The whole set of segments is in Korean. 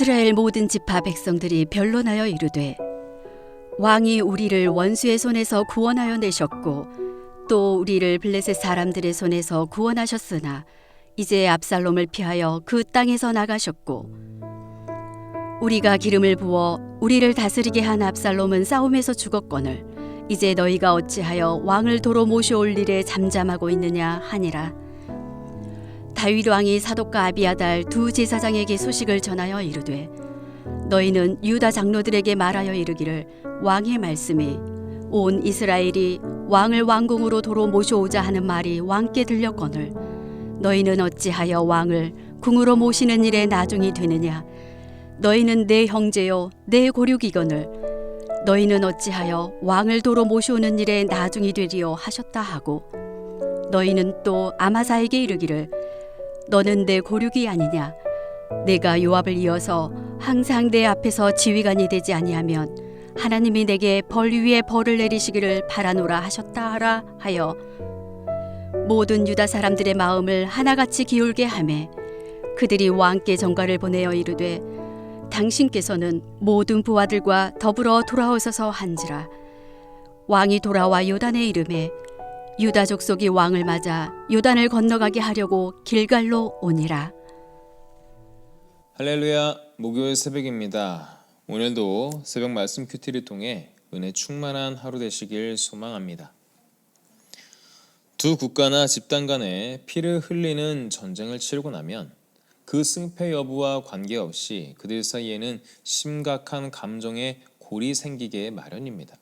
이스라엘 모든 지파 백성들이 변론하여 이르되 왕이 우리를 원수의 손에서 구원하여 내셨고 또 우리를 블레셋 사람들의 손에서 구원하셨으나 이제 압살롬을 피하여 그 땅에서 나가셨고 우리가 기름을 부어 우리를 다스리게 한 압살롬은 싸움에서 죽었거늘 이제 너희가 어찌하여 왕을 도로 모셔올 일에 잠잠하고 있느냐 하니라. 다윗 왕이 사독과 아비아달 두 제사장에게 소식을 전하여 이르되 너희는 유다 장로들에게 말하여 이르기를 왕의 말씀이 온 이스라엘이 왕을 왕궁으로 도로 모셔오자 하는 말이 왕께 들렸거늘 너희는 어찌하여 왕을 궁으로 모시는 일에 나중이 되느냐. 너희는 내 형제요 내 고륙이거늘 너희는 어찌하여 왕을 도로 모셔오는 일에 나중이 되리요 하셨다 하고 너희는 또 아마사에게 이르기를 너는 내 고륙이 아니냐. 내가 요압을 이어서 항상 내 앞에서 지휘관이 되지 아니하면 하나님이 내게 벌 위에 벌을 내리시기를 바라노라 하셨다 하라 하여 모든 유다 사람들의 마음을 하나같이 기울게 하매 그들이 왕께 전가를 보내어 이르되 당신께서는 모든 부하들과 더불어 돌아오소서 한지라. 왕이 돌아와 요단에 이르매 유다 족속이 왕을 맞아 요단을 건너가게 하려고 길갈로 오니라. 할렐루야, 목요일 새벽입니다. 오늘도 새벽 말씀 큐티를 통해 은혜 충만한 하루 되시길 소망합니다. 두 국가나 집단 간에 피를 흘리는 전쟁을 치르고 나면 그 승패 여부와 관계없이 그들 사이에는 심각한 감정의 골이 생기게 마련입니다.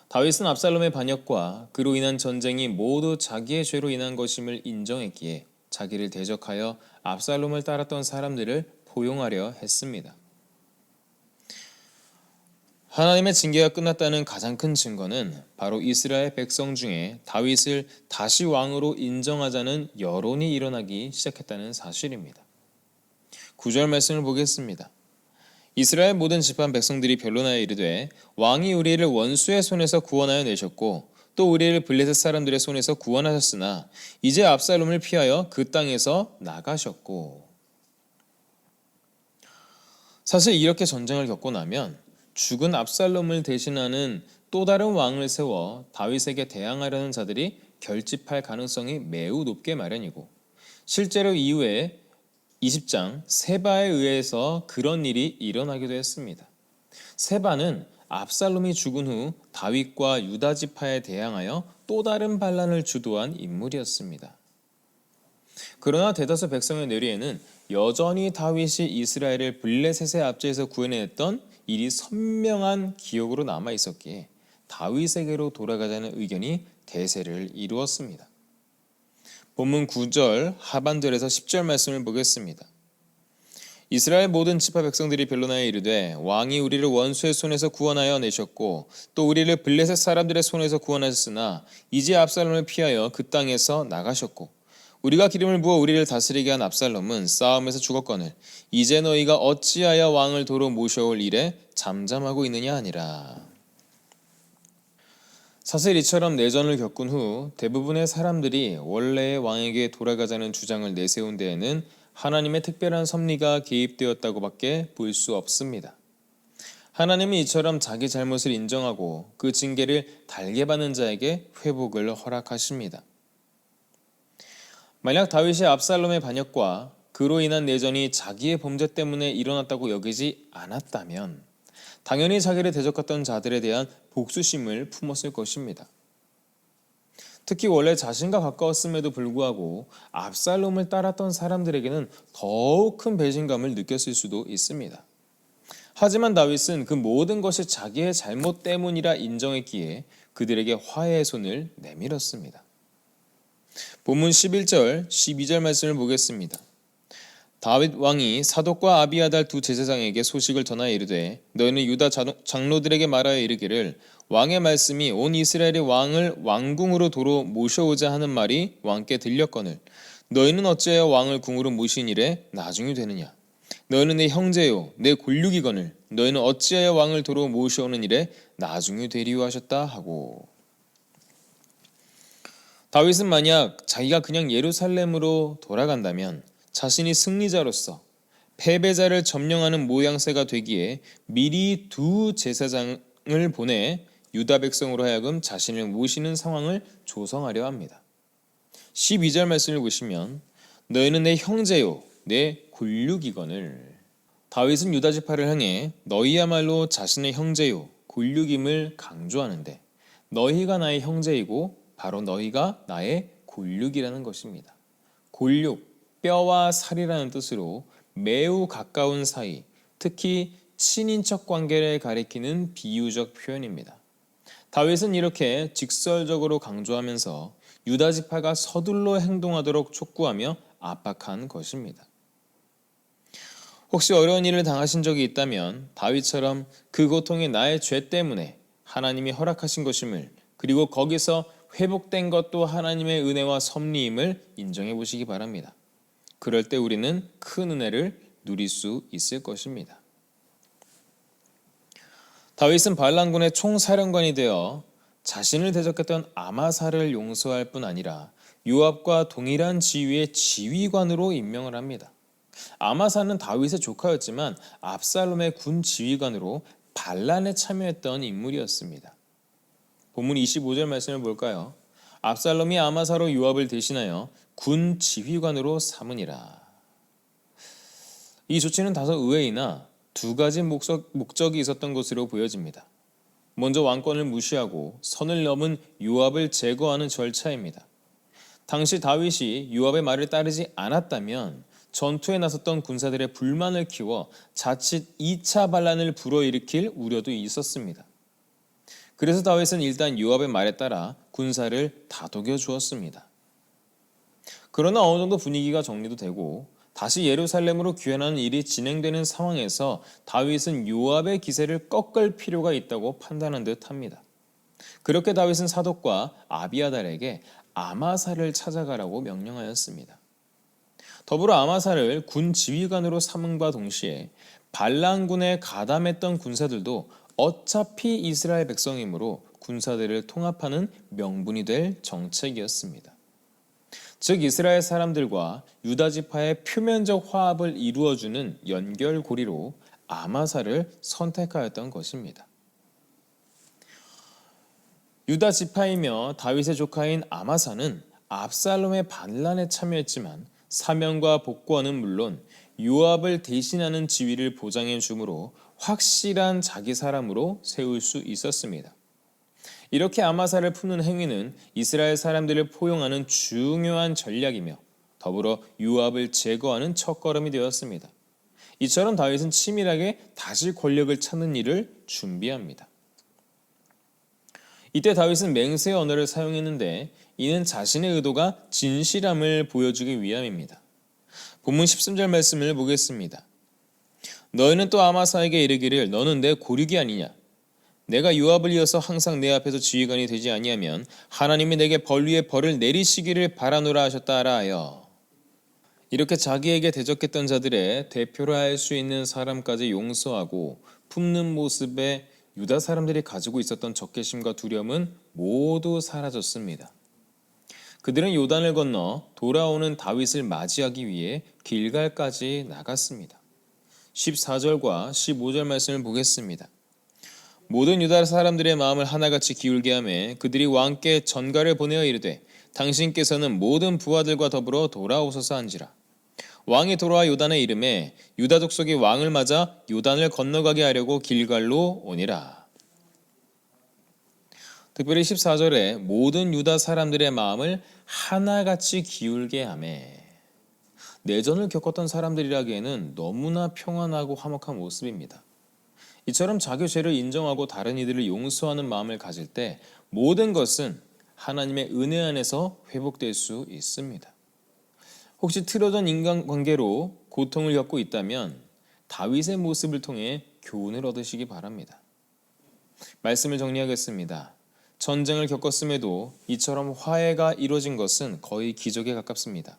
다윗은 압살롬의 반역과 그로 인한 전쟁이 모두 자기의 죄로 인한 것임을 인정했기에 자기를 대적하여 압살롬을 따랐던 사람들을 포용하려 했습니다. 하나님의 징계가 끝났다는 가장 큰 증거는 바로 이스라엘 백성 중에 다윗을 다시 왕으로 인정하자는 여론이 일어나기 시작했다는 사실입니다. 9절 말씀을 보겠습니다. 이스라엘 모든 집안 백성들이 변론하여 이르되 왕이 우리를 원수의 손에서 구원하여 내셨고 또 우리를 블레셋 사람들의 손에서 구원하셨으나 이제 압살롬을 피하여 그 땅에서 나가셨고. 사실 이렇게 전쟁을 겪고 나면 죽은 압살롬을 대신하는 또 다른 왕을 세워 다윗에게 대항하려는 자들이 결집할 가능성이 매우 높게 마련이고 실제로 이후에 20장 세바에 의해서 그런 일이 일어나기도 했습니다. 세바는 압살롬이 죽은 후 다윗과 유다 지파에 대항하여 또 다른 반란을 주도한 인물이었습니다. 그러나 대다수 백성의 뇌리에는 여전히 다윗이 이스라엘을 블레셋의 압제에서 구해냈던 일이 선명한 기억으로 남아 있었기에 다윗에게로 돌아가자는 의견이 대세를 이루었습니다. 본문 9절 하반절에서 10절 말씀을 보겠습니다. 이스라엘 모든 지파 백성들이 변론하여 이르되 왕이 우리를 원수의 손에서 구원하여 내셨고 또 우리를 블레셋 사람들의 손에서 구원하셨으나 이제 압살롬을 피하여 그 땅에서 나가셨고 우리가 기름을 부어 우리를 다스리게 한 압살롬은 싸움에서 죽었거늘 이제 너희가 어찌하여 왕을 도로 모셔올 일에 잠잠하고 있느냐 하니라. 사실 이처럼 내전을 겪은 후 대부분의 사람들이 원래의 왕에게 돌아가자는 주장을 내세운 데에는 하나님의 특별한 섭리가 개입되었다고 밖에 볼 수 없습니다. 하나님은 이처럼 자기 잘못을 인정하고 그 징계를 달게 받는 자에게 회복을 허락하십니다. 만약 다윗이 압살롬의 반역과 그로 인한 내전이 자기의 범죄 때문에 일어났다고 여기지 않았다면 당연히 자기를 대적했던 자들에 대한 복수심을 품었을 것입니다. 특히 원래 자신과 가까웠음에도 불구하고 압살롬을 따랐던 사람들에게는 더욱 큰 배신감을 느꼈을 수도 있습니다. 하지만 다윗은 그 모든 것이 자기의 잘못 때문이라 인정했기에 그들에게 화해의 손을 내밀었습니다. 본문 11절, 12절 말씀을 보겠습니다. 다윗 왕이 사독과 아비아달 두 제사장에게 소식을 전하여 이르되 너희는 유다 장로들에게 말하여 이르기를 왕의 말씀이 온 이스라엘의 왕을 왕궁으로 도로 모셔오자 하는 말이 왕께 들렸거늘 너희는 어찌하여 왕을 궁으로 모신 일에 나중이 되느냐. 너희는 내 형제요 내 골육이거늘 너희는 어찌하여 왕을 도로 모셔오는 일에 나중이 되리요 하셨다 하고. 다윗은 만약 자기가 그냥 예루살렘으로 돌아간다면 자신이 승리자로서 패배자를 점령하는 모양새가 되기에 미리 두 제사장을 보내 유다 백성으로 하여금 자신을 모시는 상황을 조성하려 합니다. 12절 말씀을 보시면 너희는 내 형제요 내 골육이거늘. 다윗은 유다 지파를 향해 너희야말로 자신의 형제요 골육임을 강조하는데 너희가 나의 형제이고 바로 너희가 나의 골육이라는 것입니다. 골육, 뼈와 살이라는 뜻으로 매우 가까운 사이, 특히 친인척 관계를 가리키는 비유적 표현입니다. 다윗은 이렇게 직설적으로 강조하면서 유다 지파가 서둘러 행동하도록 촉구하며 압박한 것입니다. 혹시 어려운 일을 당하신 적이 있다면 다윗처럼 그 고통이 나의 죄 때문에 하나님이 허락하신 것임을, 그리고 거기서 회복된 것도 하나님의 은혜와 섭리임을 인정해 보시기 바랍니다. 그럴 때 우리는 큰 은혜를 누릴 수 있을 것입니다. 다윗은 반란군의 총사령관이 되어 자신을 대적했던 아마사를 용서할 뿐 아니라 요압과 동일한 지위의 지휘관으로 임명을 합니다. 아마사는 다윗의 조카였지만 압살롬의 군 지휘관으로 반란에 참여했던 인물이었습니다. 본문 25절 말씀을 볼까요? 압살롬이 아마사로 요압을 대신하여 군 지휘관으로 삼으니라. 이 조치는 다소 의외이나 두 가지 목적이 있었던 것으로 보여집니다. 먼저 왕권을 무시하고 선을 넘은 요압을 제거하는 절차입니다. 당시 다윗이 요압의 말을 따르지 않았다면 전투에 나섰던 군사들의 불만을 키워 자칫 2차 반란을 불어일으킬 우려도 있었습니다. 그래서 다윗은 일단 요압의 말에 따라 군사를 다독여 주었습니다. 그러나 어느 정도 분위기가 정리도 되고 다시 예루살렘으로 귀환하는 일이 진행되는 상황에서 다윗은 요압의 기세를 꺾을 필요가 있다고 판단한 듯합니다. 그렇게 다윗은 사독과 아비아달에게 아마사를 찾아가라고 명령하였습니다. 더불어 아마사를 군 지휘관으로 삼음과 동시에 반란군에 가담했던 군사들도 어차피 이스라엘 백성이므로 군사들을 통합하는 명분이 될 정책이었습니다. 즉 이스라엘 사람들과 유다 지파의 표면적 화합을 이루어주는 연결고리로 아마사를 선택하였던 것입니다. 유다 지파이며 다윗의 조카인 아마사는 압살롬의 반란에 참여했지만 사명과 복권은 물론 요압을 대신하는 지위를 보장해 주므로 확실한 자기 사람으로 세울 수 있었습니다. 이렇게 아마사를 품는 행위는 이스라엘 사람들을 포용하는 중요한 전략이며 더불어 요압을 제거하는 첫걸음이 되었습니다. 이처럼 다윗은 치밀하게 다시 권력을 찾는 일을 준비합니다. 이때 다윗은 맹세의 언어를 사용했는데 이는 자신의 의도가 진실함을 보여주기 위함입니다. 본문 13절 말씀을 보겠습니다. 너희는 또 아마사에게 이르기를 너는 내 고륙이 아니냐? 내가 요압을 이어서 항상 내 앞에서 지휘관이 되지 아니하면 하나님이 내게 벌 위에 벌을 내리시기를 바라노라 하셨다 하라 하여. 이렇게 자기에게 대적했던 자들의 대표라 할 수 있는 사람까지 용서하고 품는 모습에 유다 사람들이 가지고 있었던 적개심과 두려움은 모두 사라졌습니다. 그들은 요단을 건너 돌아오는 다윗을 맞이하기 위해 길갈까지 나갔습니다. 14절과 15절 말씀을 보겠습니다. 모든 유다 사람들의 마음을 하나같이 기울게 하며 그들이 왕께 전가를 보내어 이르되 당신께서는 모든 부하들과 더불어 돌아오소서 한지라. 왕이 돌아와 요단에 이르매 유다 족속이 왕을 맞아 요단을 건너가게 하려고 길갈로 오니라. 특별히 14절에 모든 유다 사람들의 마음을 하나같이 기울게 하매, 내전을 겪었던 사람들이라기에는 너무나 평안하고 화목한 모습입니다. 이처럼 자기 죄를 인정하고 다른 이들을 용서하는 마음을 가질 때 모든 것은 하나님의 은혜 안에서 회복될 수 있습니다. 혹시 틀어진 인간관계로 고통을 겪고 있다면 다윗의 모습을 통해 교훈을 얻으시기 바랍니다. 말씀을 정리하겠습니다. 전쟁을 겪었음에도 이처럼 화해가 이루어진 것은 거의 기적에 가깝습니다.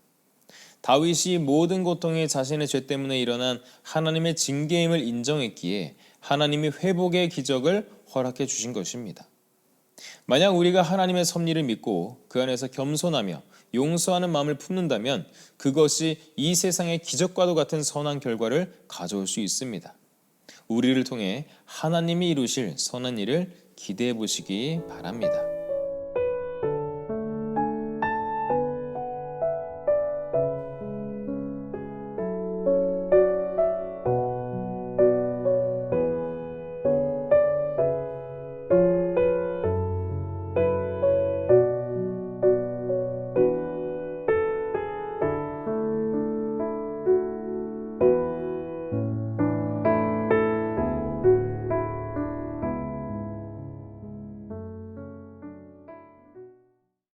다윗이 모든 고통이 자신의 죄 때문에 일어난 하나님의 징계임을 인정했기에 하나님이 회복의 기적을 허락해 주신 것입니다. 만약 우리가 하나님의 섭리를 믿고 그 안에서 겸손하며 용서하는 마음을 품는다면 그것이 이 세상의 기적과도 같은 선한 결과를 가져올 수 있습니다. 우리를 통해 하나님이 이루실 선한 일을 기대해 보시기 바랍니다.